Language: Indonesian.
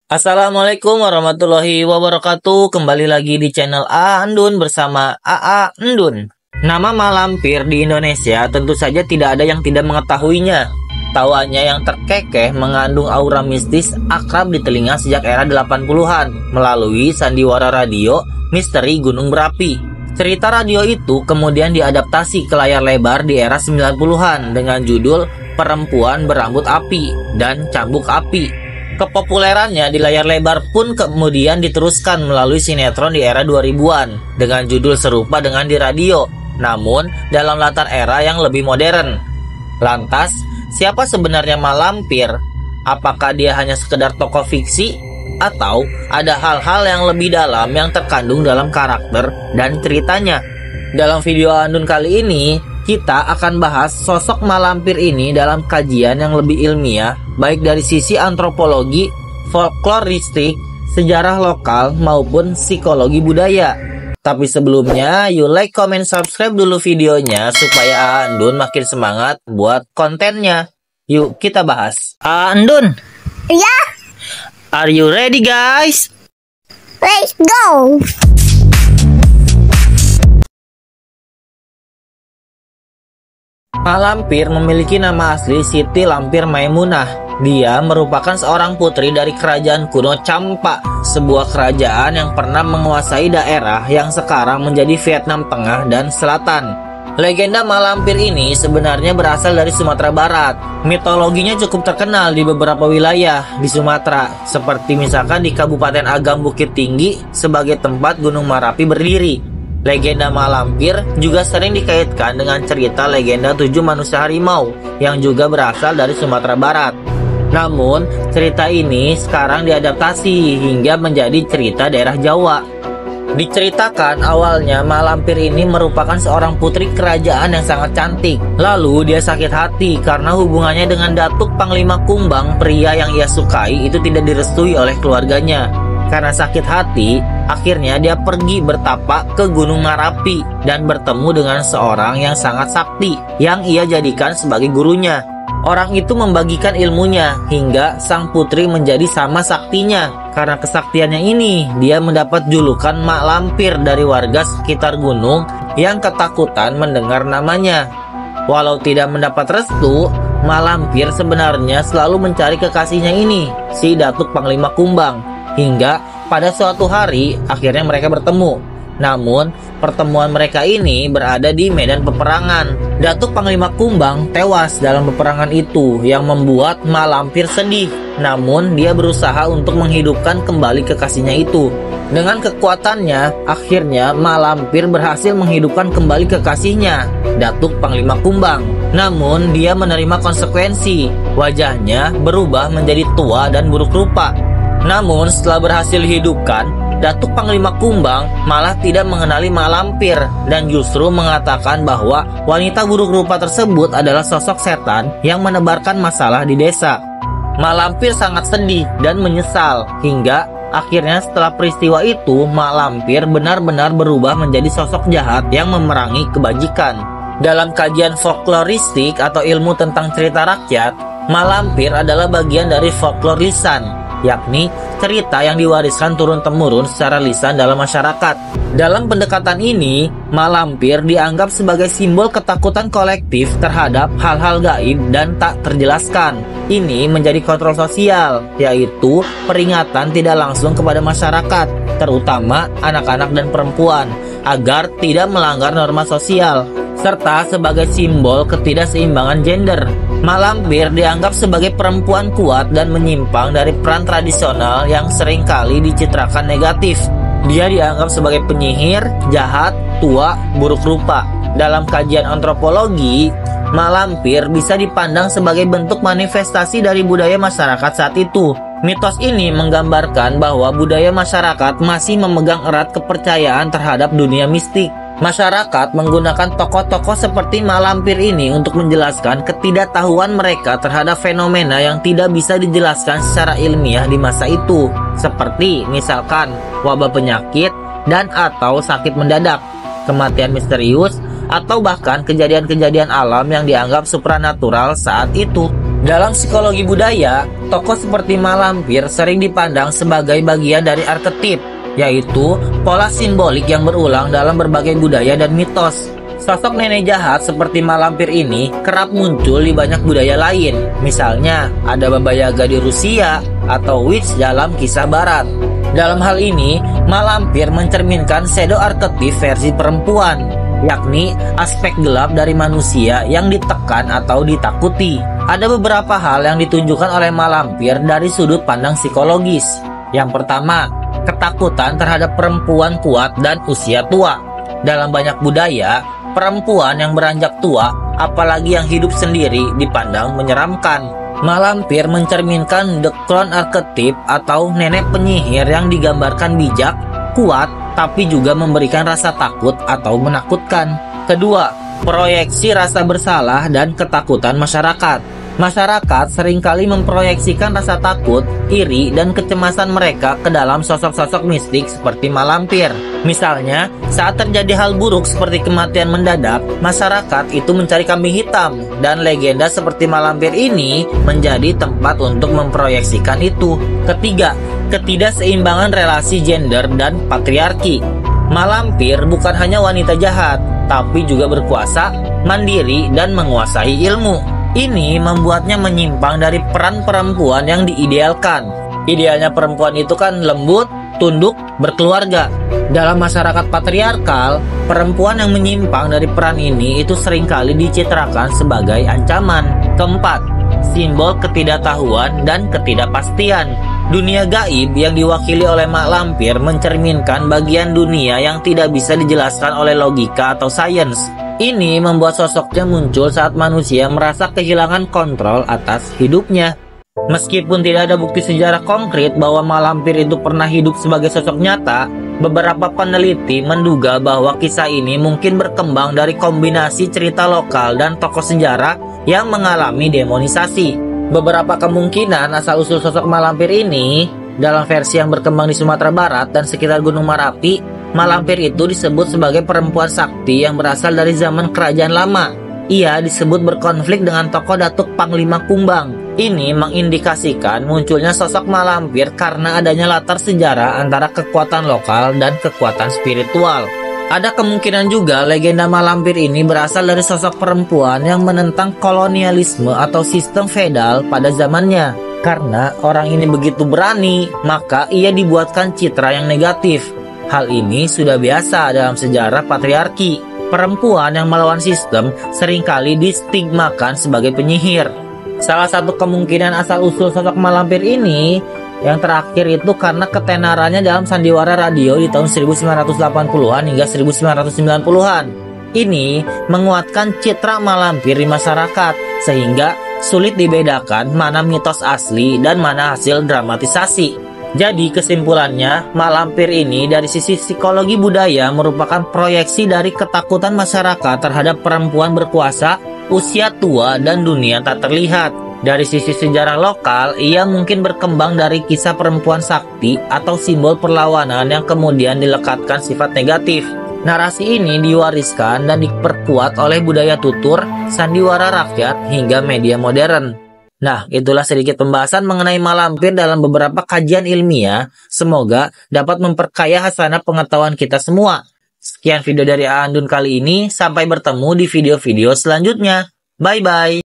Assalamualaikum warahmatullahi wabarakatuh. Kembali lagi di channel Andun bersama AA Endun. Nama malampir di Indonesia tentu saja tidak ada yang tidak mengetahuinya. Tawaannya yang terkekeh mengandung aura mistis akrab di telinga sejak era 80-an melalui sandiwara radio Misteri Gunung Berapi. Cerita radio itu kemudian diadaptasi ke layar lebar di era 90-an dengan judul Perempuan Berambut Api dan Cambuk Api. Kepopulerannya di layar lebar pun kemudian diteruskan melalui sinetron di era 2000-an dengan judul serupa dengan di radio, namun dalam latar era yang lebih modern. Lantas, siapa sebenarnya malampir? Apakah dia hanya sekedar tokoh fiksi? Atau ada hal-hal yang lebih dalam yang terkandung dalam karakter dan ceritanya? Dalam video Andun kali ini, kita akan bahas sosok malampir ini dalam kajian yang lebih ilmiah, baik dari sisi antropologi, folkloristik, sejarah lokal, maupun psikologi budaya. Tapi sebelumnya, you like, comment, subscribe dulu videonya supaya Andun makin semangat buat kontennya. Yuk kita bahas. Andun, Ya, are you ready guys? let's go. Malampir memiliki nama asli Siti Lampir Maimunah. Dia merupakan seorang putri dari kerajaan kuno Champa, sebuah kerajaan yang pernah menguasai daerah yang sekarang menjadi Vietnam Tengah dan Selatan. Legenda malampir ini sebenarnya berasal dari Sumatera Barat. Mitologinya cukup terkenal di beberapa wilayah di Sumatera, seperti misalkan di Kabupaten Agam Bukit Tinggi sebagai tempat Gunung Merapi berdiri. Legenda malampir juga sering dikaitkan dengan cerita legenda 7 manusia harimau yang juga berasal dari Sumatera Barat. Namun, cerita ini sekarang diadaptasi hingga menjadi cerita daerah Jawa. Diceritakan awalnya malampir ini merupakan seorang putri kerajaan yang sangat cantik. Lalu dia sakit hati karena hubungannya dengan Datuk Panglima Kumbang, pria yang ia sukai, itu tidak direstui oleh keluarganya. Karena sakit hati, akhirnya dia pergi bertapak ke Gunung Merapi dan bertemu dengan seorang yang sangat sakti yang ia jadikan sebagai gurunya. Orang itu membagikan ilmunya hingga sang putri menjadi sama saktinya. Karena kesaktiannya ini, dia mendapat julukan Mak Lampir dari warga sekitar gunung yang ketakutan mendengar namanya. Walau tidak mendapat restu, Mak Lampir sebenarnya selalu mencari kekasihnya ini, si Datuk Panglima Kumbang. Hingga pada suatu hari akhirnya mereka bertemu. Namun pertemuan mereka ini berada di medan peperangan. Datuk Panglima Kumbang tewas dalam peperangan itu yang membuat malampir sedih. Namun dia berusaha untuk menghidupkan kembali kekasihnya itu. Dengan kekuatannya, akhirnya malampir berhasil menghidupkan kembali kekasihnya, Datuk Panglima Kumbang. Namun dia menerima konsekuensi. Wajahnya berubah menjadi tua dan buruk rupa. Namun setelah berhasil dihidupkan, Datuk Panglima Kumbang malah tidak mengenali malampir dan justru mengatakan bahwa wanita buruk rupa tersebut adalah sosok setan yang menebarkan masalah di desa. Malampir sangat sedih dan menyesal hingga akhirnya setelah peristiwa itu malampir benar-benar berubah menjadi sosok jahat yang memerangi kebajikan. Dalam kajian folkloristik atau ilmu tentang cerita rakyat, malampir adalah bagian dari folklor lisan, yakni cerita yang diwariskan turun-temurun secara lisan dalam masyarakat. Dalam pendekatan ini, malampir dianggap sebagai simbol ketakutan kolektif terhadap hal-hal gaib dan tak terjelaskan. Ini menjadi kontrol sosial, yaitu peringatan tidak langsung kepada masyarakat, terutama anak-anak dan perempuan, agar tidak melanggar norma sosial, serta sebagai simbol ketidakseimbangan gender. Malampir dianggap sebagai perempuan kuat dan menyimpang dari peran tradisional yang seringkali dicitrakan negatif. Dia dianggap sebagai penyihir, jahat, tua, buruk rupa. Dalam kajian antropologi, malampir bisa dipandang sebagai bentuk manifestasi dari budaya masyarakat saat itu. Mitos ini menggambarkan bahwa budaya masyarakat masih memegang erat kepercayaan terhadap dunia mistik. Masyarakat menggunakan tokoh-tokoh seperti malampir ini untuk menjelaskan ketidaktahuan mereka terhadap fenomena yang tidak bisa dijelaskan secara ilmiah di masa itu, seperti misalkan wabah penyakit dan atau sakit mendadak, kematian misterius, atau bahkan kejadian-kejadian alam yang dianggap supranatural saat itu. Dalam psikologi budaya, tokoh seperti malampir sering dipandang sebagai bagian dari arketip, yaitu pola simbolik yang berulang dalam berbagai budaya dan mitos. Sosok nenek jahat seperti malampir ini kerap muncul di banyak budaya lain. Misalnya, ada Baba Yaga di Rusia atau witch dalam kisah barat. Dalam hal ini, malampir mencerminkan pseudo arketip versi perempuan, yakni aspek gelap dari manusia yang ditekan atau ditakuti. Ada beberapa hal yang ditunjukkan oleh malampir dari sudut pandang psikologis. Yang pertama, ketakutan terhadap perempuan kuat dan usia tua. Dalam banyak budaya, perempuan yang beranjak tua, apalagi yang hidup sendiri, dipandang menyeramkan. Malampir mencerminkan the clone archetype atau nenek penyihir yang digambarkan bijak, kuat, tapi juga memberikan rasa takut atau menakutkan. Kedua, proyeksi rasa bersalah dan ketakutan masyarakat. Masyarakat seringkali memproyeksikan rasa takut, iri, dan kecemasan mereka ke dalam sosok-sosok mistik seperti malampir. Misalnya, saat terjadi hal buruk seperti kematian mendadak, masyarakat itu mencari kambing hitam, dan legenda seperti malampir ini menjadi tempat untuk memproyeksikan itu. Ketiga, ketidakseimbangan relasi gender dan patriarki. Malampir bukan hanya wanita jahat, tapi juga berkuasa, mandiri, dan menguasai ilmu. Ini membuatnya menyimpang dari peran perempuan yang diidealkan. Idealnya perempuan itu kan lembut, tunduk, berkeluarga. Dalam masyarakat patriarkal, perempuan yang menyimpang dari peran ini itu seringkali dicitrakan sebagai ancaman. Keempat, simbol ketidaktahuan dan ketidakpastian. Dunia gaib yang diwakili oleh malampir mencerminkan bagian dunia yang tidak bisa dijelaskan oleh logika atau sains. Ini membuat sosoknya muncul saat manusia merasa kehilangan kontrol atas hidupnya. Meskipun tidak ada bukti sejarah konkret bahwa malampir itu pernah hidup sebagai sosok nyata, beberapa peneliti menduga bahwa kisah ini mungkin berkembang dari kombinasi cerita lokal dan tokoh sejarah yang mengalami demonisasi. Beberapa kemungkinan asal-usul sosok malampir ini dalam versi yang berkembang di Sumatera Barat dan sekitar Gunung Merapi. Malampir itu disebut sebagai perempuan sakti yang berasal dari zaman kerajaan lama. Ia disebut berkonflik dengan tokoh Datuk Panglima Kumbang. Ini mengindikasikan munculnya sosok malampir karena adanya latar sejarah antara kekuatan lokal dan kekuatan spiritual. Ada kemungkinan juga legenda malampir ini berasal dari sosok perempuan yang menentang kolonialisme atau sistem feodal pada zamannya. Karena orang ini begitu berani, maka ia dibuatkan citra yang negatif. Hal ini sudah biasa dalam sejarah patriarki. Perempuan yang melawan sistem seringkali distigmakan sebagai penyihir. Salah satu kemungkinan asal-usul sosok malampir ini yang terakhir itu karena ketenarannya dalam sandiwara radio di tahun 1980-an hingga 1990-an. Ini menguatkan citra malampir di masyarakat sehingga sulit dibedakan mana mitos asli dan mana hasil dramatisasi. Jadi kesimpulannya, malampir ini dari sisi psikologi budaya merupakan proyeksi dari ketakutan masyarakat terhadap perempuan berkuasa, usia tua, dan dunia tak terlihat. Dari sisi sejarah lokal, ia mungkin berkembang dari kisah perempuan sakti atau simbol perlawanan yang kemudian dilekatkan sifat negatif. Narasi ini diwariskan dan diperkuat oleh budaya tutur, sandiwara rakyat, hingga media modern. Nah, itulah sedikit pembahasan mengenai malampir dalam beberapa kajian ilmiah. Semoga dapat memperkaya hasanah pengetahuan kita semua. Sekian video dari Andun kali ini. Sampai bertemu di video-video selanjutnya. Bye-bye.